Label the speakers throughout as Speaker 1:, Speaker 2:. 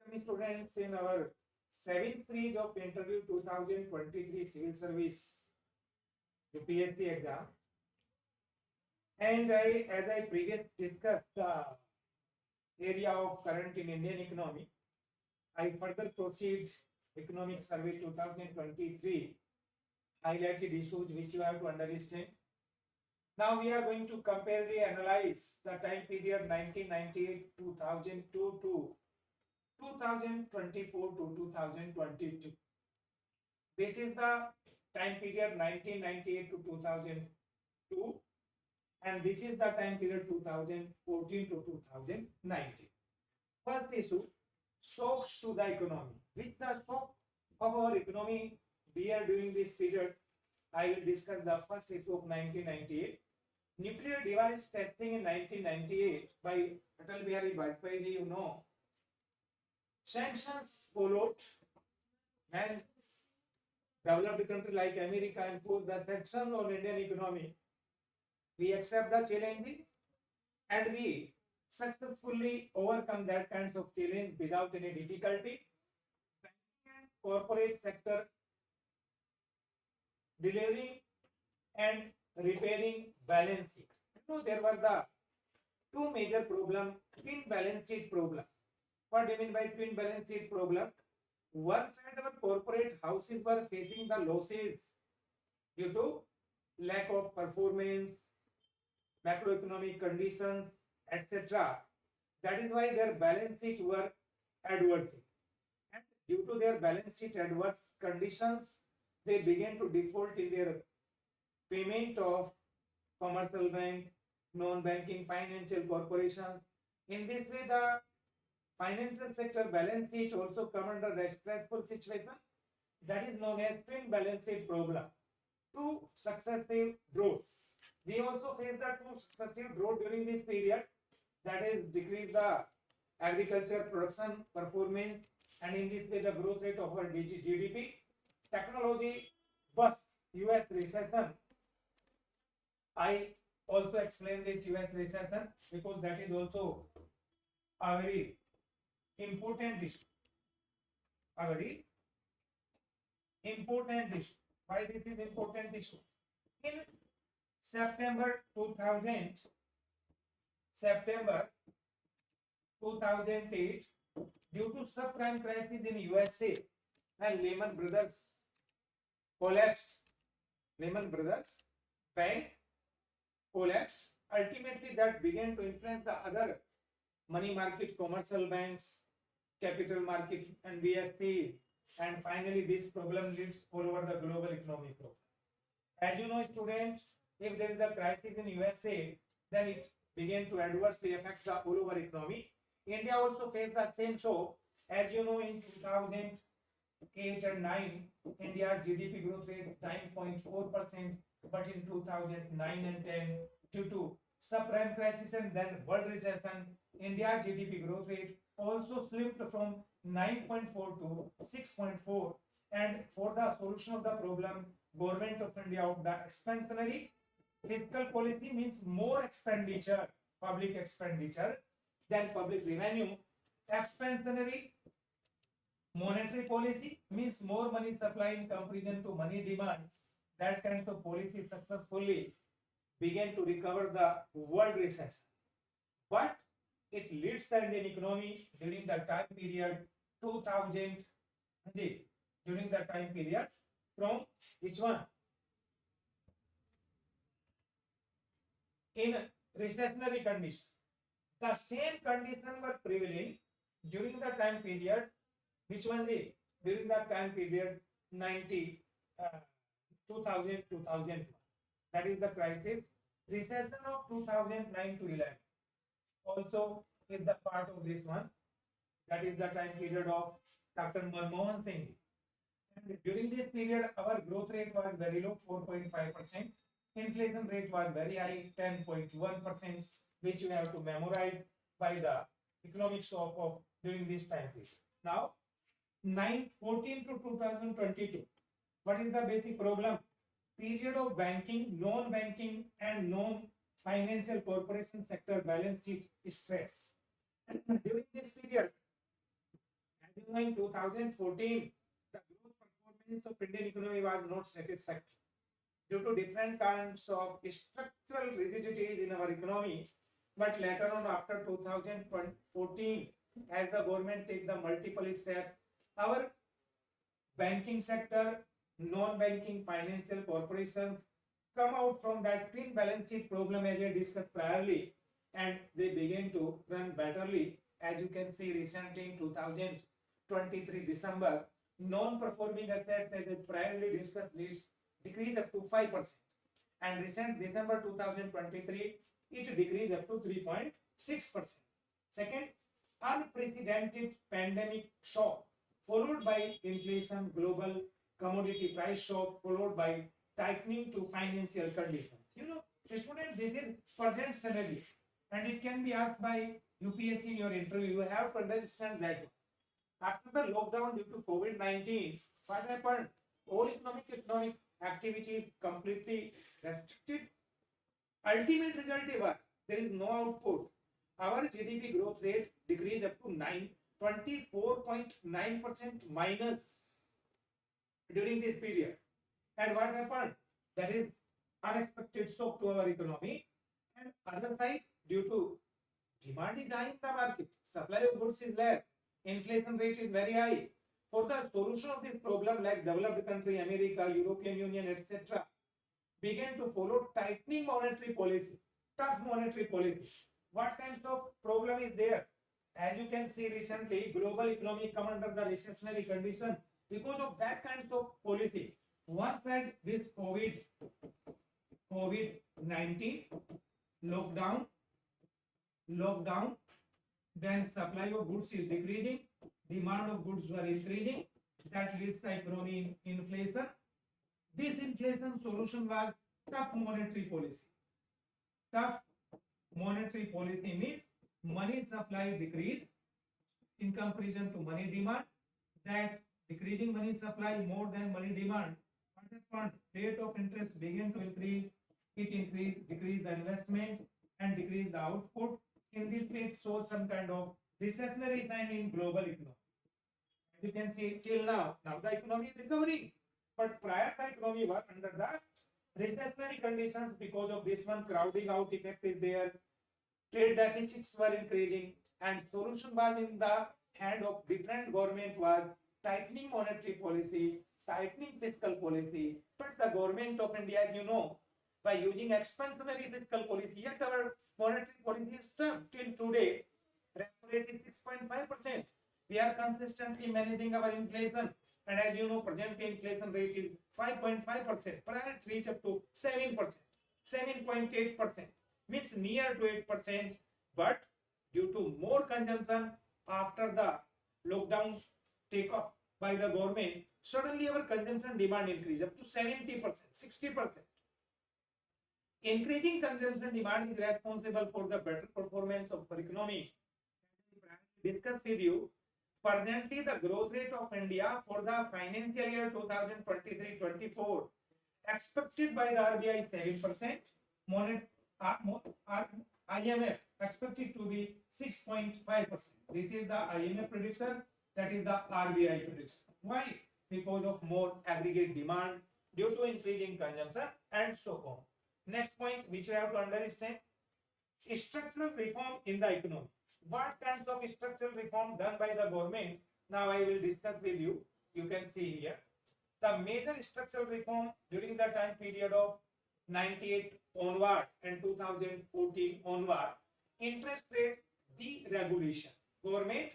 Speaker 1: Welcome students in our 7th series of interview 2023 civil service UPSC exam. And as I previously discussed the area of current in Indian economy, I further proceed economic survey 2023 highlighted issues which you have to understand. Now we are going to comparatively analyze the time period 1998 2002 to 2024 to 2022. This is the time period 1998 to 2002, and this is the time period 2014 to 2019. First issue, shocks to the economy. Which the shock of our economy bear during this period? I will discuss the first issue of 1998. Nuclear device testing in 1998 by Atal Bihari Vajpayee ji, you know. Sanctions followed and developed country like America imposed the sanctions on Indian economy. We accept the challenges and we successfully overcome that kinds of challenge without any difficulty. Banking and corporate sector delivering and repairing balance sheet. You know, there were the two major problem, twin balance sheet problem. What do you mean by twin balance sheet problem? One side our corporate houses were facing the losses due to lack of performance, macroeconomic conditions, etc. That is why their balance sheet were adverse. And due to their balance sheet adverse conditions, they began to default in their payment of commercial bank, non-banking financial corporations. In this way, the financial sector balance sheet also come under the stressful situation that is known as twin balance sheet problem. Two successive drought. We also face the two successive drought during this period, that is decrease the agriculture production performance, and in this way the growth rate of our GDP. Technology bust, US recession. I also explain this US recession because that is also a very important issue. A very important issue. Why this is important issue? In September 2008, due to subprime crisis in USA and Lehman Brothers collapsed, Lehman Brothers bank collapsed. Ultimately, that began to influence the other money market, commercial banks, capital market, and BSC, and finally this problem leads all over the global economic problem. As you know, students, if there is a crisis in USA, then it began to adversely affect the all over economy. India also faced the same shock. As you know, in 2008 and 9, India's GDP growth rate 9.4%, but in 2009 and 10, due to subprime crisis and then world recession, India's GDP growth rate also slipped from 9.4 to 6.4. And for the solution of the problem, Government of India of the expansionary fiscal policy means more expenditure, public expenditure than public revenue. Expansionary monetary policy means more money supply in comparison to money demand. That kind of policy successfully began to recover the world recession. But it leads the Indian economy during the time period 2000, during the time period from which one? In recessionary condition. The same condition were prevailing during the time period, which one? During the time period 2000 2001. That is the crisis recession of 2009 to 11. Also is the part of this one. That is the time period of Dr. Manmohan Singh. And during this period, our growth rate was very low, 4.5%. Inflation rate was very high, 10.1%, which you have to memorize by the economic shock of during this time period. Now, 2014 to 2022. What is the basic problem? Period of banking, non-banking, and non-financial corporation sector balance sheet stress. During this period, know, in 2014, the growth performance of Indian economy was not satisfactory due to different kinds of structural rigidities in our economy. But later on, after 2014, as the government take the multiple steps, our banking sector, non-banking financial corporations come out from that twin balance sheet problem as I discussed priorly, and they begin to run betterly. As you can see recently in 2023 December, non-performing assets as I priorly discussed decreased up to 5%, and recent December 2023 it decreased up to 3.6%. Second, unprecedented pandemic shock followed by inflation, global commodity price shock, followed by tightening to financial conditions. You know, student, this is present scenario, and it can be asked by UPSC in your interview. You have to understand that after the lockdown due to COVID-19, what happened? All economic activities completely restricted. Ultimate result was there is no output. Our GDP growth rate decreased up to 24.9% minus during this period. And what happened? That is unexpected shock to our economy. And other side, due to demand is high in the market, supply of goods is less, inflation rate is very high. For the solution of this problem, like developed country, America, European Union, etc., began to follow tightening monetary policy, tough monetary policy. What kinds of problem is there? As you can see recently, global economy come under the recessionary condition because of that kinds of policy. One side, this COVID-19 lockdown, then supply of goods is decreasing, demand of goods were increasing, that leads the economy in inflation. This inflation solution was tough monetary policy. Tough monetary policy means money supply decreased in comparison to money demand. That decreasing money supply more than money demand, what happened? Rate of interest began to increase. It decreased the investment and decreased the output. In this way, it shows some kind of recessionary sign in global economy. As you can see till now the economy is recovering, but prior the economy was under the recessionary conditions. Because of this one, crowding out effect is there, trade deficits were increasing, and solution was in the hand of different government was tightening monetary policy, tightening fiscal policy. But the government of India, as you know, by using expansionary fiscal policy, yet our monetary policy is tough till today. Repo rate is 6.5%. We are consistently managing our inflation, and as you know, present inflation rate is 5.5%. Prior it reached up to 7%, 7.8%, means near to 8%. But due to more consumption after the lockdown takeoff by the government, suddenly our consumption demand increased up to 70%, 60%. Increasing consumption demand is responsible for the better performance of our economy. Discuss with you. Presently, the growth rate of India for the financial year 2023-24 expected by the RBI is 7%. IMF expected to be 6.5%. This is the IMF prediction. That is the RBI prediction. Why? Because of more aggregate demand due to increasing consumption and so on. Next point which you have to understand, structural reform in the economy. What kinds of structural reform done by the government? Now I will discuss with you. You can see here the major structural reform during the time period of 98 onward and 2014 onward. Interest rate deregulation. Government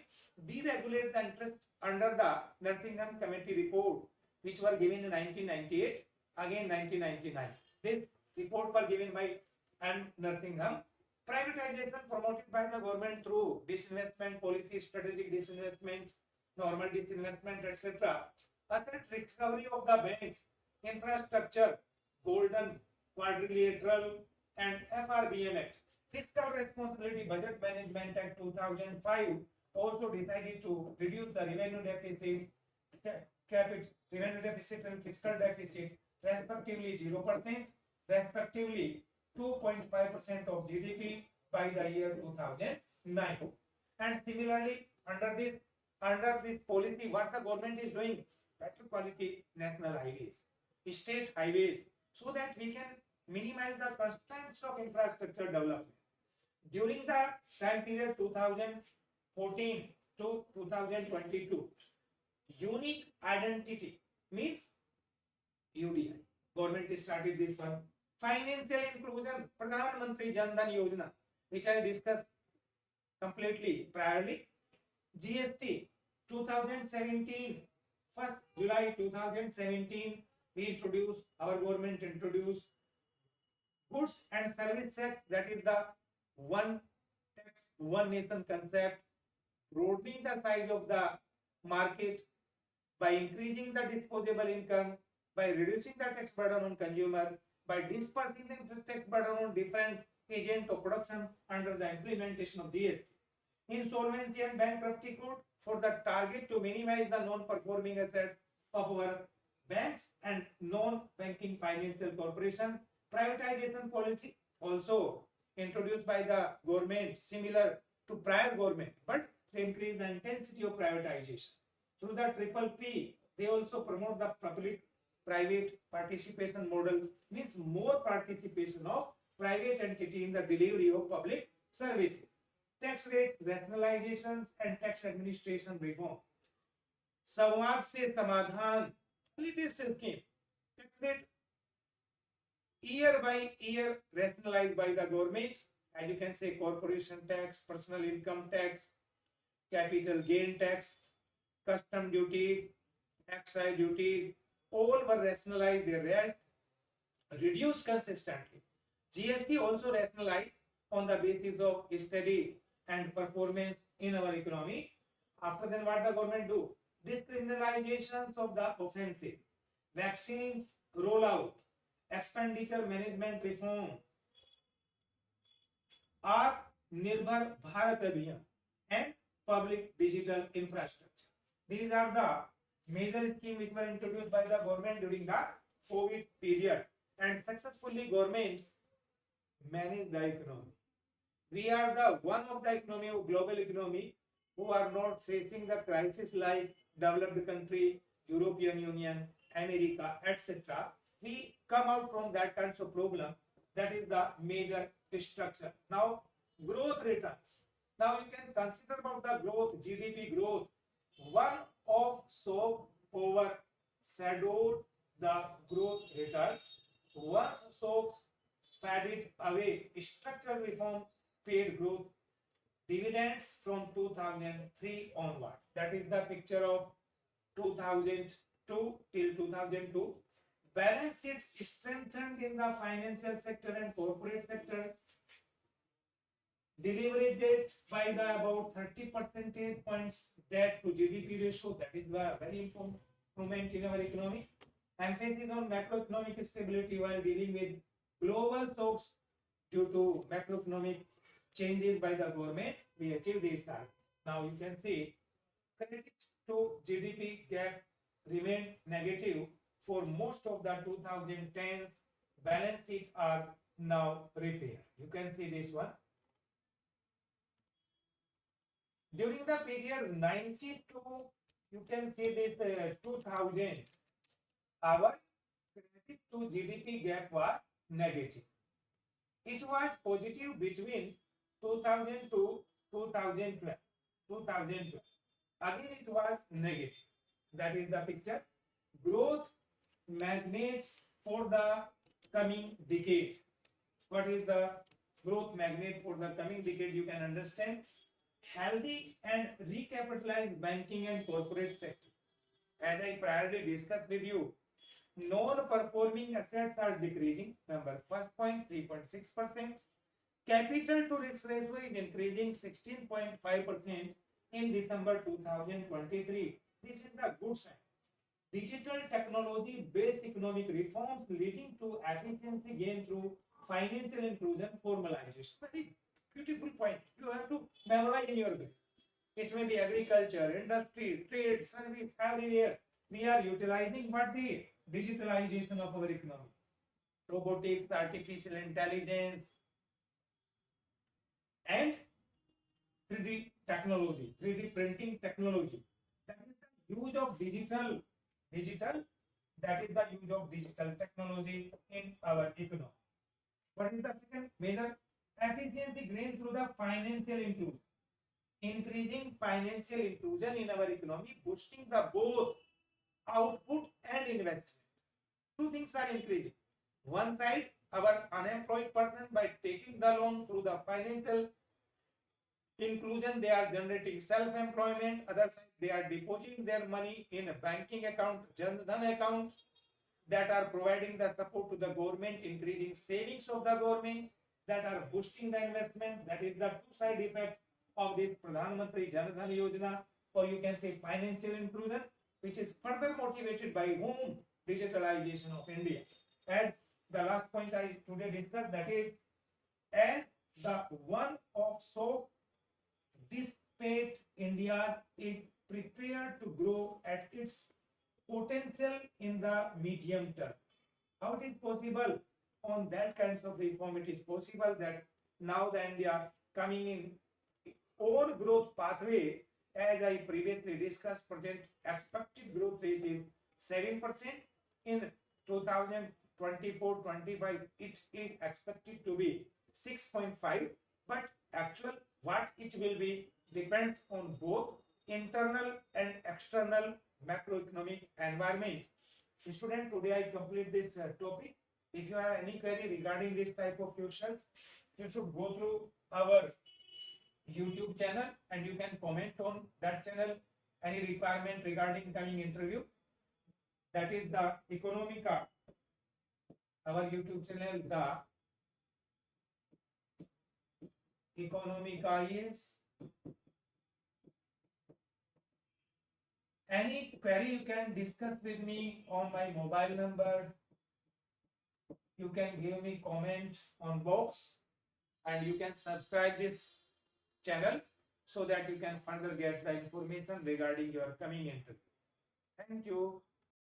Speaker 1: deregulated the interest under the Narasimhan Committee report, which were given in 1998, again 1999. This report were given by M. Narasimhan. Privatization promoted by the government through disinvestment policy, strategic disinvestment, normal disinvestment, etc. Asset recovery of the banks, infrastructure, golden quadrilateral, and FRBM Act. Fiscal Responsibility Budget Management Act 2005 also decided to reduce the revenue deficit, revenue deficit and fiscal deficit, respectively 0%, respectively 2.5% of GDP by the year 2009. And similarly, under this under this policy, what the government is doing? Better quality national highways, state highways, so that we can minimize the constraints of infrastructure development. During the time period 2014 to 2022, unique identity means UDI. Government started this one. Financial inclusion, Pradhan Mantri Jan Dhan Yojana, which I discussed completely priorly. GST 2017, 1st July 2017, our government introduced goods and service tax, that is the one tax, one nation concept, broadening the size of the market by increasing the disposable income, by reducing the tax burden on consumer, by dispersing the tax burden on different agent of production under the implementation of GST. Insolvency and bankruptcy code for the target to minimize the non-performing assets of our banks and non-banking financial corporation. Privatization policy also introduced by the government, similar to prior government, but they increase the intensity of privatization. Through the triple P, they also promote the public-private participation model, means more participation of private entity in the delivery of public services. Tax rate rationalizations and tax administration reform. संवाद से समाधान, latest scheme. Tax rate year by year rationalized by the government. As you can say, corporation tax, personal income tax, capital gain tax, custom duties, excise duties, all were rationalized. They were reduced consistently. GST also rationalized on the basis of study and performance in our economy. After then, what the government do? Discriminalizations of the offenses, vaccines rollout, expenditure management reform, Nirbhar Bharat Abhiyan, and public digital infrastructure. These are the major schemes which were introduced by the government during the COVID period, and successfully government managed the economy. We are the one of the economy, global economy, who are not facing the crisis like developed country, European Union, America, etc. We come out from that kinds of problem. That is the major structure. Now, growth returns. Now you can consider about the growth, GDP growth. One of so overshadowed the growth returns. Once SOAPs faded away, structural reform paid growth dividends from 2003 onward. That is the picture of 2002 till 2002. Balance sheets strengthened in the financial sector and corporate sector. Deleveraged by the about 30 percentage points debt to GDP ratio. That is the very improvement in our economy. Emphasis on macroeconomic stability while dealing with global shocks due to macroeconomic changes by the government. We achieved this target. Now you can see credit to GDP gap remained negative for most of the 2010s. Balance sheets are now repaired. You can see this one. During the period 92, you can see this 2000, our credit to GDP gap was negative. It was positive between 2000 to 2012. 2012. Again, it was negative. That is the picture. Growth magnets for the coming decade. What is the growth magnet for the coming decade? You can understand. Healthy and recapitalized banking and corporate sector. As I priorly discussed with you, non-performing assets are decreasing. Number first point, 3.6%. Capital to risk ratio is increasing 16.5% in December 2023. This is the good sign. Digital technology based economic reforms leading to efficiency gain through financial inclusion formalization. Very beautiful point. You have to memorize in your brain. It may be agriculture, industry, trade, service, everywhere. We are utilizing what the digitalization of our economy. Robotics, artificial intelligence, and 3D technology, 3D printing technology. digital, that is the use of digital technology in our economy. What is the second measure? Efficiency gain through the financial inclusion. Increasing financial inclusion in our economy, boosting the both output and investment. Two things are increasing. One side, our unemployed person, by taking the loan through the financial inclusion, they are generating self-employment. Other side, they are depositing their money in a banking account, Jan Dhan account, that are providing the support to the government, increasing savings of the government, that are boosting the investment. That is the two-side effect of this Pradhan Mantri Jan Dhan Yojana, or you can say financial inclusion, which is further motivated by whom? Digitalization of India. As the last point I today discussed, that is, as the one of so disparate India is prepared to grow at its potential in the medium term. How it is possible? On that kinds of reform, it is possible that now the India coming in own growth pathway, as I previously discussed, present expected growth rate is 7%. In 2024-25, it is expected to be 6.5, but actual what it will be depends on both internal and external macroeconomic environment. Student, today I complete this topic. If you have any query regarding this type of questions, you should go through our YouTube channel and you can comment on that channel any requirement regarding coming interview. That is the Economica, our YouTube channel, the Economica is. Any query you can discuss with me on my mobile number. You can give me comment on box and you can subscribe this channel so that you can further get the information regarding your coming interview. Thank you.